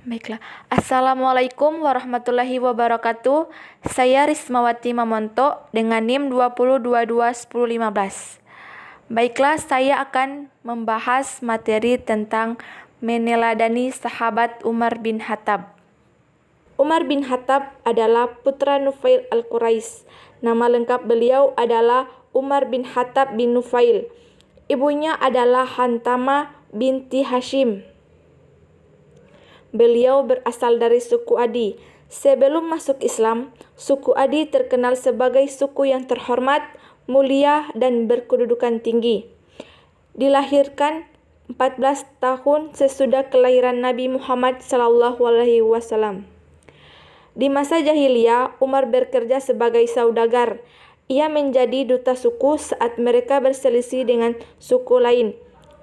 Baiklah. Assalamualaikum warahmatullahi wabarakatuh. Saya Rismawati Mamonto dengan NIM 20221015. Baiklah, saya akan membahas materi tentang meneladani sahabat Umar bin Khattab. Umar bin Khattab adalah putra Nufail al-Quraisy. Nama lengkap beliau adalah Umar bin Khattab bin Nufail. Ibunya adalah Hantama binti Hashim. Beliau berasal dari suku Adi. Sebelum masuk Islam, suku Adi terkenal sebagai suku yang terhormat, mulia, dan berkedudukan tinggi. Dilahirkan 14 tahun sesudah kelahiran Nabi Muhammad SAW. Di masa jahiliyah, Umar bekerja sebagai saudagar. Ia menjadi duta suku saat mereka berselisih dengan suku lain.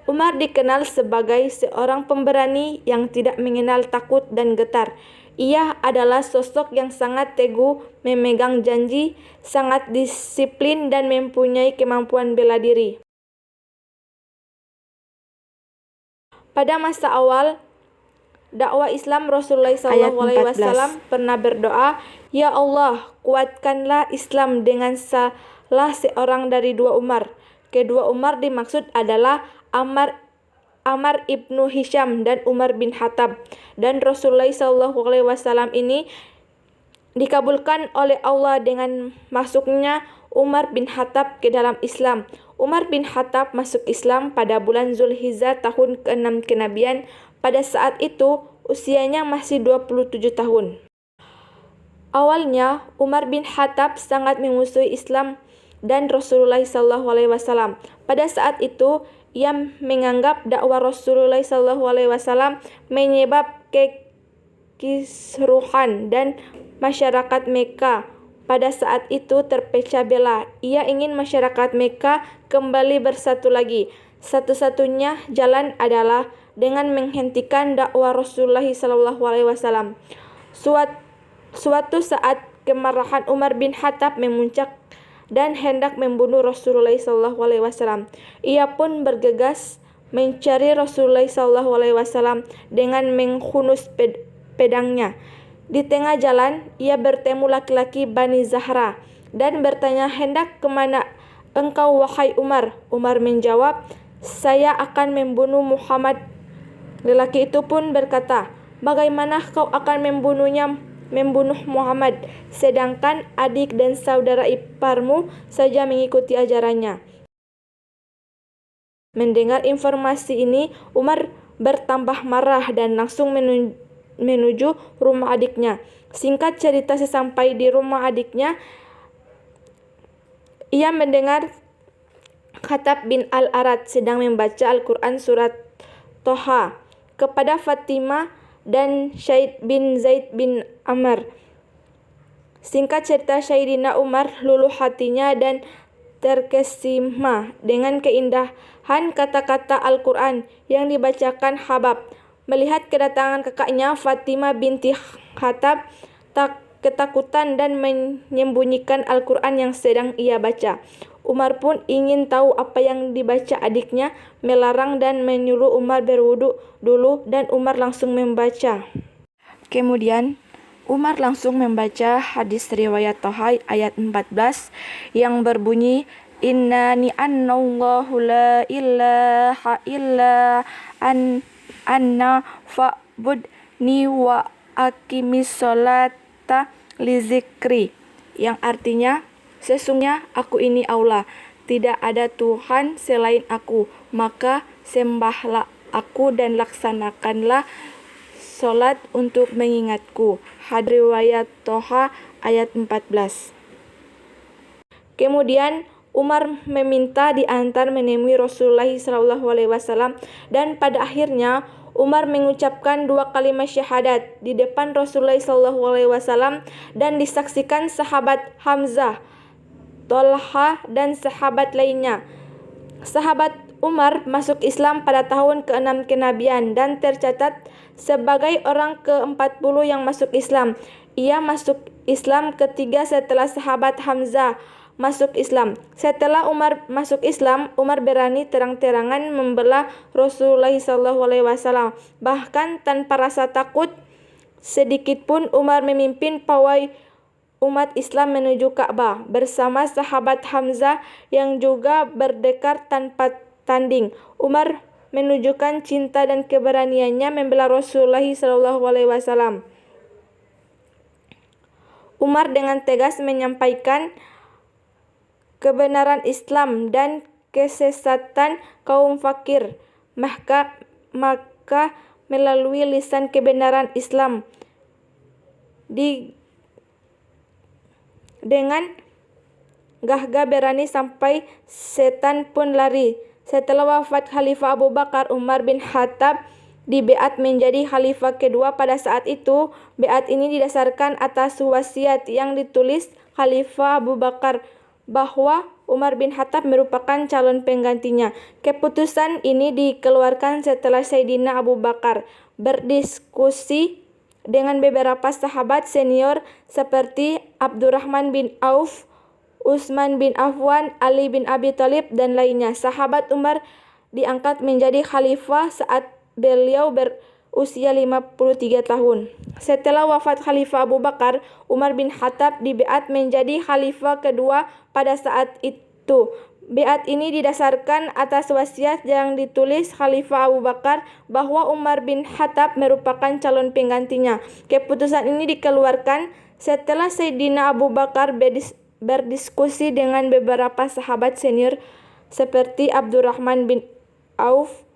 Umar dikenal sebagai seorang pemberani yang tidak mengenal takut dan getar. Ia adalah sosok yang sangat teguh, memegang janji, sangat disiplin, dan mempunyai kemampuan bela diri. Pada masa awal dakwah Islam, Rasulullah SAW pernah berdoa, "Ya Allah, kuatkanlah Islam dengan salah seorang dari dua Umar." Kedua Umar dimaksud adalah Ammar ibnu Hisham dan Umar bin Khattab. Dan Rasulullah SAW ini dikabulkan oleh Allah dengan masuknya Umar bin Khattab ke dalam Islam. Umar bin Khattab masuk Islam pada bulan Zulhijjah tahun ke-6 kenabian. Pada saat itu usianya masih 27 tahun. Awalnya Umar bin Khattab sangat memusuhi Islam dan Rasulullah SAW. Pada saat itu ia menganggap dakwah Rasulullah SAW menyebab kekisruhan dan masyarakat Mekah pada saat itu terpecah belah. Ia ingin masyarakat Mekah kembali bersatu lagi. Satu-satunya jalan adalah dengan menghentikan dakwah Rasulullah SAW. Suatu saat kemarahan Umar bin Khattab memuncak dan hendak membunuh Rasulullah SAW. Ia pun bergegas mencari Rasulullah SAW dengan menghunus pedangnya. Di tengah jalan, ia bertemu laki-laki Bani Zahra dan bertanya, "Hendak kemana engkau, wahai Umar?" Umar menjawab, "Saya akan membunuh Muhammad." Lelaki itu pun berkata, "Bagaimana kau akan membunuh Muhammad, sedangkan adik dan saudara iparmu saja mengikuti ajarannya?" Mendengar informasi ini, Umar bertambah marah dan langsung menuju rumah adiknya. Singkat cerita, sesampai di rumah adiknya, ia mendengar Khattab bin Al-Arad sedang membaca Al-Quran surat Toha kepada Fatimah dan Syed bin Zaid bin Amr. Singkat cerita, Sayyidina Umar luluh hatinya dan terkesima dengan keindahan kata-kata Al-Quran yang dibacakan Habab. Melihat kedatangan kakaknya, Fatimah binti Khattab ketakutan dan menyembunyikan Al-Quran yang sedang ia baca. Umar pun ingin tahu apa yang dibaca adiknya, melarang dan menyuruh Umar berwudu dulu, dan Umar langsung membaca. Kemudian Umar langsung membaca hadis riwayat Toha ayat 14 yang berbunyi, "Innani annallahu la ilaha illa anna fa'budni wa aqimis sholata li zikri," yang artinya, "Sesungguhnya aku ini Allah, tidak ada Tuhan selain aku, maka sembahlah aku dan laksanakanlah sholat untuk mengingatku." Hadis riwayat Toha ayat 14. Kemudian Umar meminta diantar menemui Rasulullah SAW, dan pada akhirnya Umar mengucapkan 2 kalimat syahadat di depan Rasulullah SAW dan disaksikan sahabat Hamzah, Tolha, dan sahabat lainnya. Sahabat Umar masuk Islam pada tahun ke-6 kenabian dan tercatat sebagai orang ke-40 yang masuk Islam. Ia masuk Islam ketiga setelah sahabat Hamzah. masuk Islam. Setelah Umar masuk Islam, Umar berani terang-terangan membela Rasulullah SAW. Bahkan tanpa rasa takut sedikitpun, Umar memimpin pawai umat Islam menuju Ka'bah bersama sahabat Hamzah yang juga berdekar tanpa tanding. Umar menunjukkan cinta dan keberaniannya membela Rasulullah SAW. Umar dengan tegas menyampaikan kebenaran Islam dan kesesatan kaum fakir. Maka melalui lisan kebenaran Islam dengan gagah berani sampai setan pun lari. Setelah wafat Khalifah Abu Bakar, Umar bin Khattab dibeat menjadi khalifah kedua. Pada saat itu, beat ini didasarkan atas wasiat yang ditulis Khalifah Abu Bakar bahwa Umar bin Khattab merupakan calon penggantinya. Keputusan ini dikeluarkan setelah Sayyidina Abu Bakar berdiskusi dengan beberapa sahabat senior seperti Abdurrahman bin Auf, Utsman bin Affan, Ali bin Abi Thalib, dan lainnya. Sahabat Umar diangkat menjadi khalifah saat beliau berusia 53 tahun. Setelah wafat Khalifah Abu Bakar, Umar bin Khattab dibeat menjadi khalifah kedua pada saat itu. Beat ini didasarkan atas wasiat yang ditulis Khalifah Abu Bakar bahwa Umar bin Khattab merupakan calon penggantinya. Keputusan ini dikeluarkan setelah Sayyidina Abu Bakar berdiskusi dengan beberapa sahabat senior seperti Abdurrahman bin Auf,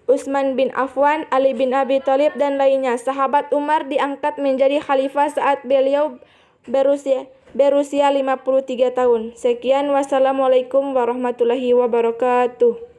Utsman bin Affan, Ali bin Abi Thalib, dan lainnya. Sahabat Umar diangkat menjadi khalifah saat beliau berusia 53 tahun. Sekian, wassalamualaikum warahmatullahi wabarakatuh.